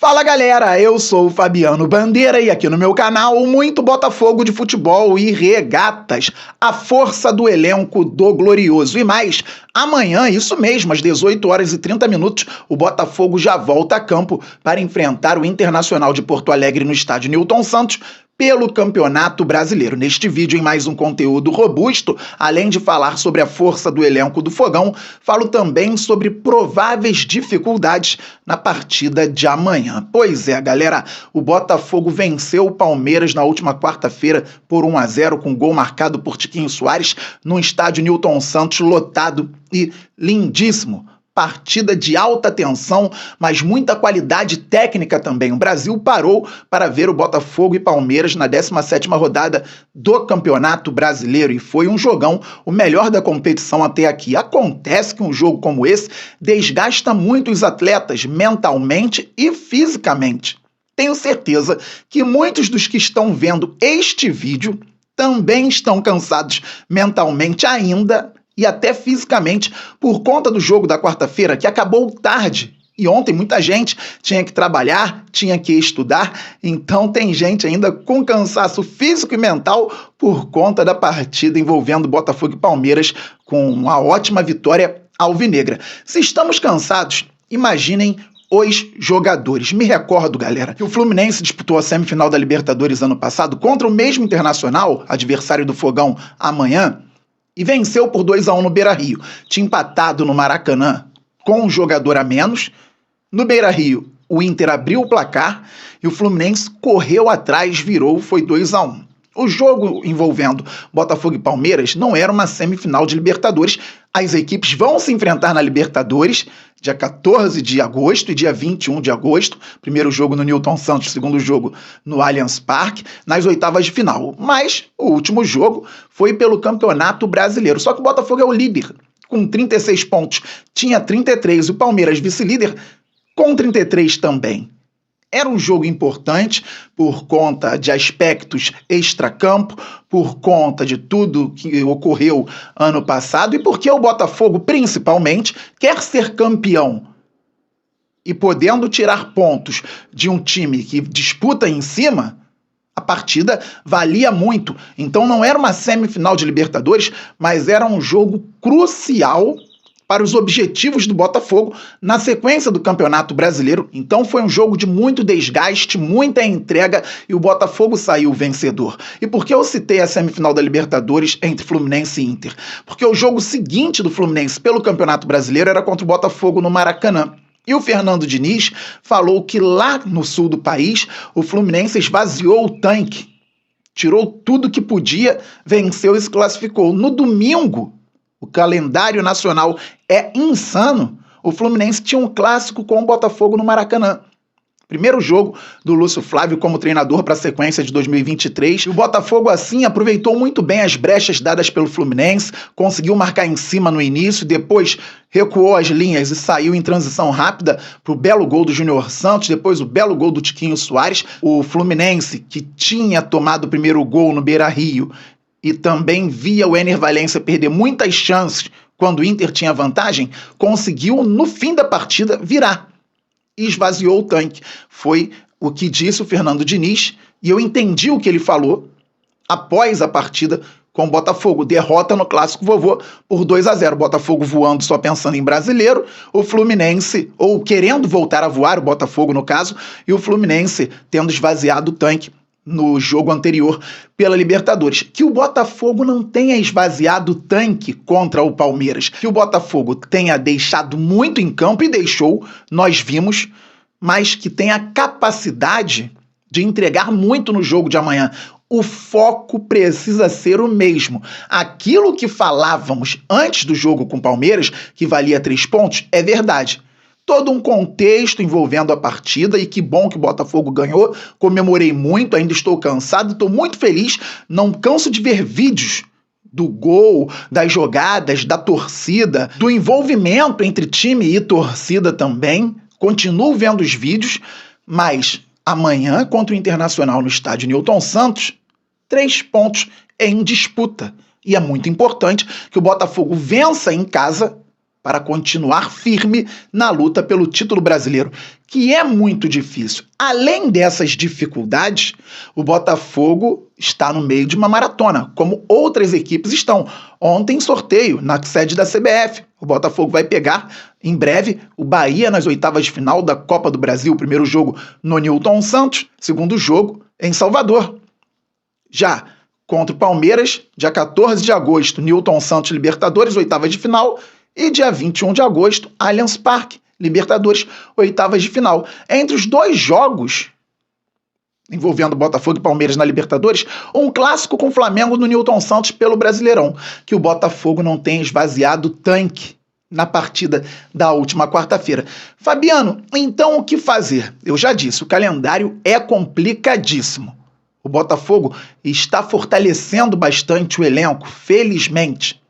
Fala galera, eu sou o Fabiano Bandeira e aqui no meu canal muito Botafogo de futebol e regatas, a força do elenco do Glorioso. E mais, amanhã, isso mesmo, às 18h30, o Botafogo já volta a campo para enfrentar o Internacional de Porto Alegre no estádio Newton Santos pelo Campeonato Brasileiro. Neste vídeo, em mais um conteúdo robusto, além de falar sobre a força do elenco do Fogão, falo também sobre prováveis dificuldades na partida de amanhã. Pois é, galera, o Botafogo venceu o Palmeiras na última quarta-feira por 1-0 com gol marcado por Tiquinho Soares no estádio Newton Santos lotado e lindíssimo. Partida de alta tensão, mas muita qualidade técnica também. O Brasil parou para ver o Botafogo e Palmeiras na 17ª rodada do Campeonato Brasileiro e foi um jogão, o melhor da competição até aqui. Acontece que um jogo como esse desgasta muito os atletas mentalmente e fisicamente. Tenho certeza que muitos dos que estão vendo este vídeo também estão cansados mentalmente ainda e até fisicamente, por conta do jogo da quarta-feira, que acabou tarde. E ontem muita gente tinha que trabalhar, tinha que estudar, então tem gente ainda com cansaço físico e mental por conta da partida envolvendo Botafogo e Palmeiras com uma ótima vitória alvinegra. Se estamos cansados, imaginem os jogadores. Me recordo, galera, que o Fluminense disputou a semifinal da Libertadores ano passado contra o mesmo Internacional, adversário do Fogão amanhã, e venceu por 2-1 no Beira-Rio. Tinha empatado no Maracanã com um jogador a menos. No Beira-Rio, o Inter abriu o placar e o Fluminense correu atrás, virou, foi 2-1. O jogo envolvendo Botafogo e Palmeiras não era uma semifinal de Libertadores. As equipes vão se enfrentar na Libertadores dia 14 de agosto e dia 21 de agosto. Primeiro jogo no Newton Santos, segundo jogo no Allianz Parque, nas oitavas de final. Mas o último jogo foi pelo Campeonato Brasileiro. Só que o Botafogo é o líder, com 36 pontos. Tinha 33 e o Palmeiras, vice-líder, com 33 também. Era um jogo importante por conta de aspectos extracampo, por conta de tudo que ocorreu ano passado e porque o Botafogo, principalmente, quer ser campeão. E podendo tirar pontos de um time que disputa em cima, a partida valia muito. Então não era uma semifinal de Libertadores, mas era um jogo crucial para os objetivos do Botafogo na sequência do Campeonato Brasileiro. Então foi um jogo de muito desgaste, muita entrega e o Botafogo saiu vencedor. E por que eu citei a semifinal da Libertadores entre Fluminense e Inter? Porque o jogo seguinte do Fluminense pelo Campeonato Brasileiro era contra o Botafogo no Maracanã. E o Fernando Diniz falou que lá no sul do país o Fluminense esvaziou o tanque, tirou tudo que podia, venceu e se classificou. No domingo, o calendário nacional é insano. O Fluminense tinha um clássico com o Botafogo no Maracanã. Primeiro jogo do Lúcio Flávio como treinador para a sequência de 2023. E o Botafogo, assim, aproveitou muito bem as brechas dadas pelo Fluminense, conseguiu marcar em cima no início, depois recuou as linhas e saiu em transição rápida para o belo gol do Júnior Santos, depois o belo gol do Tiquinho Soares. O Fluminense, que tinha tomado o primeiro gol no Beira-Rio, e também via o Ener Valencia perder muitas chances quando o Inter tinha vantagem, conseguiu, no fim da partida, virar e esvaziou o tanque. Foi o que disse o Fernando Diniz, e eu entendi o que ele falou após a partida com o Botafogo. Derrota no Clássico Vovô por 2-0. Botafogo voando só pensando em brasileiro, o Fluminense, ou querendo voltar a voar, o Botafogo no caso, e o Fluminense tendo esvaziado o tanque no jogo anterior pela Libertadores. Que o Botafogo não tenha esvaziado o tanque contra o Palmeiras, que o Botafogo tenha deixado muito em campo e deixou, nós vimos, mas que tenha capacidade de entregar muito no jogo de amanhã. O foco precisa ser o mesmo. Aquilo que falávamos antes do jogo com o Palmeiras, que valia 3 pontos, é verdade. Todo um contexto envolvendo a partida e que bom que o Botafogo ganhou, comemorei muito, ainda estou cansado, estou muito feliz, não canso de ver vídeos do gol, das jogadas, da torcida, do envolvimento entre time e torcida também, continuo vendo os vídeos, mas amanhã contra o Internacional no estádio Newton Santos, 3 pontos em disputa e é muito importante que o Botafogo vença em casa para continuar firme na luta pelo título brasileiro, que é muito difícil. Além dessas dificuldades, o Botafogo está no meio de uma maratona, como outras equipes estão. Ontem, sorteio na sede da CBF. O Botafogo vai pegar, em breve, o Bahia nas oitavas de final da Copa do Brasil. Primeiro jogo no Newton Santos, segundo jogo em Salvador. Já contra o Palmeiras, dia 14 de agosto, Newton Santos Libertadores, oitavas de final. E dia 21 de agosto, Allianz Parque, Libertadores, oitavas de final. Entre os dois jogos envolvendo Botafogo e Palmeiras na Libertadores, um clássico com o Flamengo no Newton Santos pelo Brasileirão, que o Botafogo não tem esvaziado o tanque na partida da última quarta-feira. Fabiano, então o que fazer? Eu já disse, o calendário é complicadíssimo. O Botafogo está fortalecendo bastante o elenco, felizmente.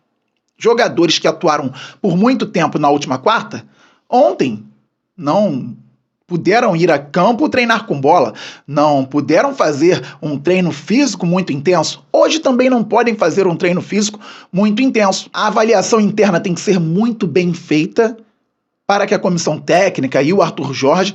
Jogadores que atuaram por muito tempo na última quarta, ontem não puderam ir a campo treinar com bola, não puderam fazer um treino físico muito intenso. Hoje também não podem fazer um treino físico muito intenso. A avaliação interna tem que ser muito bem feita para que a comissão técnica e o Arthur Jorge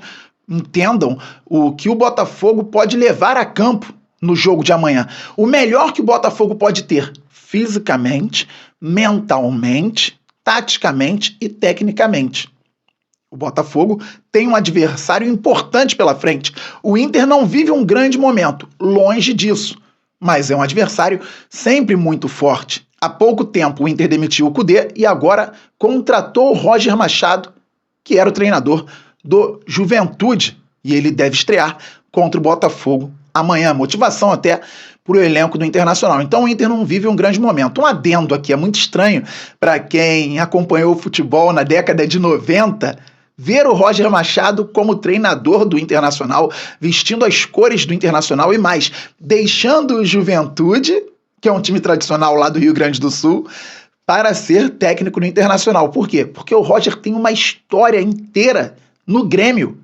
entendam o que o Botafogo pode levar a campo no jogo de amanhã. O melhor que o Botafogo pode ter fisicamente, mentalmente, taticamente e tecnicamente. O Botafogo tem um adversário importante pela frente. O Inter não vive um grande momento, longe disso, mas é um adversário sempre muito forte. Há pouco tempo o Inter demitiu o Kudê e agora contratou o Roger Machado, que era o treinador do Juventude, e ele deve estrear contra o Botafogo amanhã. Motivação até para o elenco do Internacional. Então o Inter não vive um grande momento. Um adendo aqui, é muito estranho para quem acompanhou o futebol na década de 90, ver o Roger Machado como treinador do Internacional, vestindo as cores do Internacional e mais, deixando o Juventude, que é um time tradicional lá do Rio Grande do Sul, para ser técnico no Internacional. Por quê? Porque o Roger tem uma história inteira no Grêmio,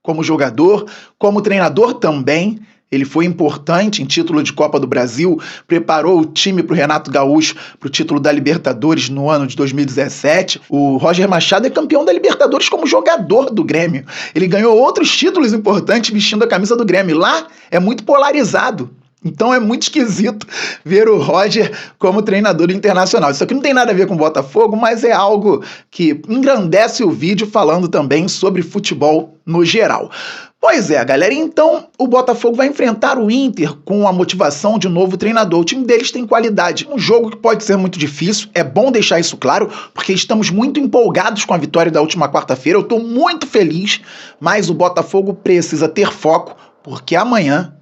como jogador, como treinador também. Ele foi importante em título de Copa do Brasil, preparou o time para o Renato Gaúcho para o título da Libertadores no ano de 2017. O Roger Machado é campeão da Libertadores como jogador do Grêmio. Ele ganhou outros títulos importantes vestindo a camisa do Grêmio. Lá é muito polarizado. Então é muito esquisito ver o Roger como treinador internacional. Isso aqui não tem nada a ver com o Botafogo, mas é algo que engrandece o vídeo falando também sobre futebol no geral. Pois é, galera, então o Botafogo vai enfrentar o Inter com a motivação de um novo treinador. O time deles tem qualidade. Um jogo que pode ser muito difícil, é bom deixar isso claro, porque estamos muito empolgados com a vitória da última quarta-feira. Eu estou muito feliz, mas o Botafogo precisa ter foco, porque amanhã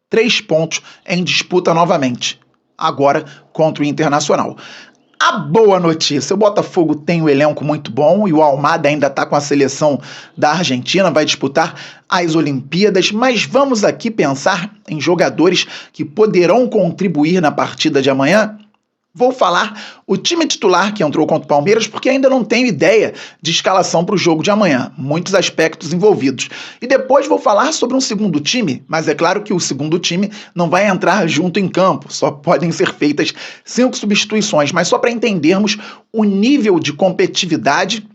3 pontos em disputa novamente, agora contra o Internacional. A boa notícia, o Botafogo tem um elenco muito bom e o Almada ainda está com a seleção da Argentina, vai disputar as Olimpíadas, mas vamos aqui pensar em jogadores que poderão contribuir na partida de amanhã. Vou falar o time titular que entrou contra o Palmeiras porque ainda não tenho ideia de escalação para o jogo de amanhã. Muitos aspectos envolvidos. E depois vou falar sobre um segundo time, mas é claro que o segundo time não vai entrar junto em campo. Só podem ser feitas 5 substituições, mas só para entendermos o nível de competitividade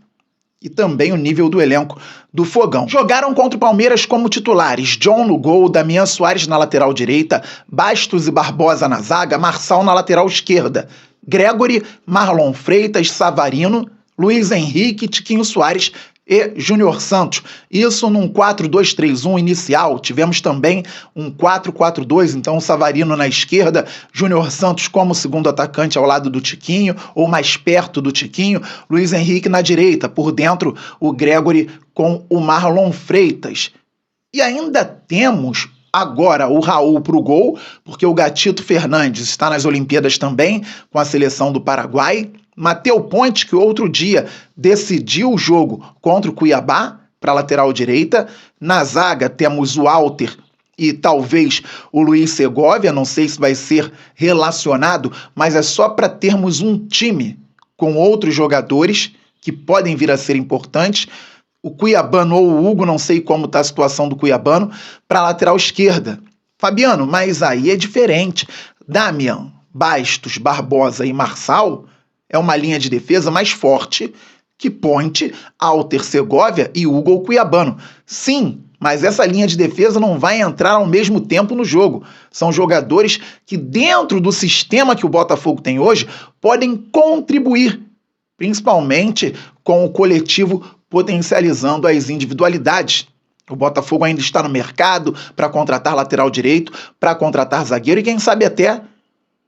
e também o nível do elenco do Fogão. Jogaram contra o Palmeiras como titulares: John no gol, Damian Soares na lateral direita, Bastos e Barbosa na zaga, Marçal na lateral esquerda, Gregory, Marlon Freitas, Savarino, Luiz Henrique, Tiquinho Soares e Júnior Santos. Isso num 4-2-3-1 inicial. Tivemos também um 4-4-2, então o Savarino na esquerda, Júnior Santos como segundo atacante ao lado do Tiquinho, ou mais perto do Tiquinho, Luiz Henrique na direita, por dentro o Gregory com o Marlon Freitas. E ainda temos agora o Raul para o gol, porque o Gatito Fernandes está nas Olimpíadas também, com a seleção do Paraguai. Matheus Ponte, que outro dia decidiu o jogo contra o Cuiabá, para a lateral direita. Na zaga temos o Walter e talvez o Luiz Segovia, não sei se vai ser relacionado, mas é só para termos um time com outros jogadores que podem vir a ser importantes. O Cuiabano ou o Hugo, não sei como está a situação do Cuiabano, para a lateral esquerda. Fabiano, mas aí é diferente. Damian, Bastos, Barbosa e Marçal é uma linha de defesa mais forte que Ponte, Alter Segovia e Hugo Cuiabano. Sim, mas essa linha de defesa não vai entrar ao mesmo tempo no jogo. São jogadores que, dentro do sistema que o Botafogo tem hoje, podem contribuir, principalmente com o coletivo potencializando as individualidades. O Botafogo ainda está no mercado para contratar lateral direito, para contratar zagueiro e quem sabe até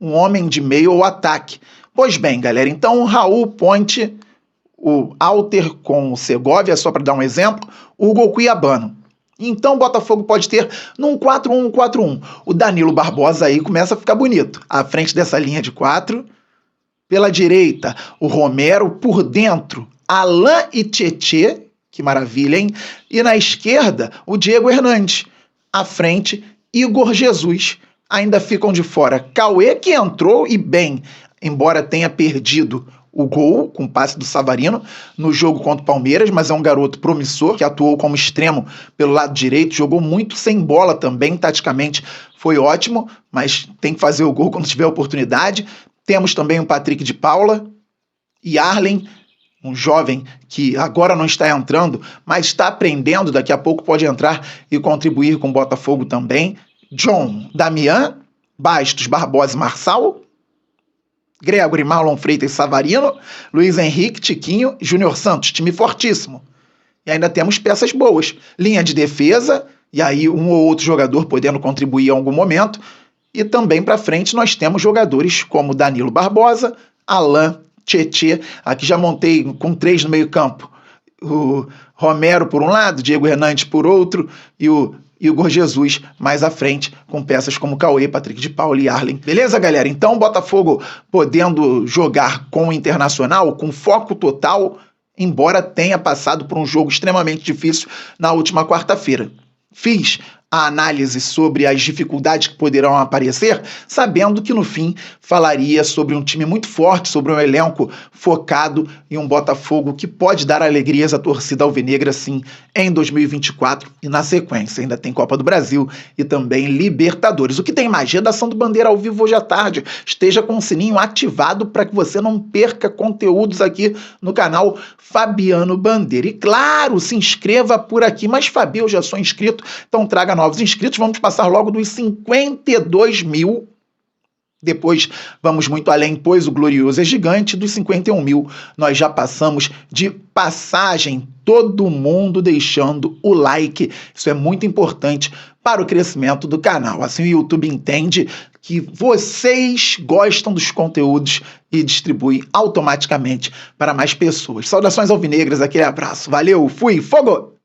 um homem de meio ou ataque. Pois bem, galera, então o Raul, Ponte, o Alter com o Segovia, só para dar um exemplo, o Hugo Cuiabano. Então o Botafogo pode ter num 4-1-4-1. O Danilo Barbosa aí começa a ficar bonito. À frente dessa linha de 4. Pela direita, o Romero. Por dentro, Alain e Tietê. Que maravilha, hein? E na esquerda, o Diego Hernandes. À frente, Igor Jesus. Ainda ficam de fora Cauê, que entrou e bem, embora tenha perdido o gol com o passe do Savarino no jogo contra o Palmeiras, mas é um garoto promissor que atuou como extremo pelo lado direito, jogou muito sem bola também, taticamente foi ótimo, mas tem que fazer o gol quando tiver oportunidade. Temos também o Patrick de Paula e Arlen, um jovem que agora não está entrando, mas está aprendendo, daqui a pouco pode entrar e contribuir com o Botafogo também. John, Damian, Bastos, Barbosa e Marçal, Gregory, Marlon Freitas e Savarino, Luiz Henrique, Tiquinho, Júnior Santos, time fortíssimo. E ainda temos peças boas, linha de defesa, e aí um ou outro jogador podendo contribuir em algum momento, e também para frente nós temos jogadores como Danilo Barbosa, Alain, Tietê, aqui já montei com 3 no meio campo, o Romero por um lado, Diego Hernandes por outro, e o Igor Jesus mais à frente, com peças como Cauê, Patrick de Paula e Arlen. Beleza, galera? Então o Botafogo podendo jogar com o Internacional, com foco total, embora tenha passado por um jogo extremamente difícil na última quarta-feira. Fiz a análise sobre as dificuldades que poderão aparecer, sabendo que no fim falaria sobre um time muito forte, sobre um elenco focado em um Botafogo que pode dar alegrias à torcida alvinegra sim em 2024 e na sequência ainda tem Copa do Brasil e também Libertadores. O que tem mais? Redação do Bandeira ao vivo hoje à tarde. Esteja com o sininho ativado para que você não perca conteúdos aqui no canal Fabiano Bandeira. E claro, se inscreva por aqui. Mas Fabi, eu já sou inscrito, então traga novos inscritos, vamos passar logo dos 52 mil, depois vamos muito além, pois o glorioso é gigante, dos 51 mil nós já passamos de passagem, todo mundo deixando o like, isso é muito importante para o crescimento do canal, assim o YouTube entende que vocês gostam dos conteúdos e distribui automaticamente para mais pessoas. Saudações alvinegras, aquele abraço, valeu, fui, fogo!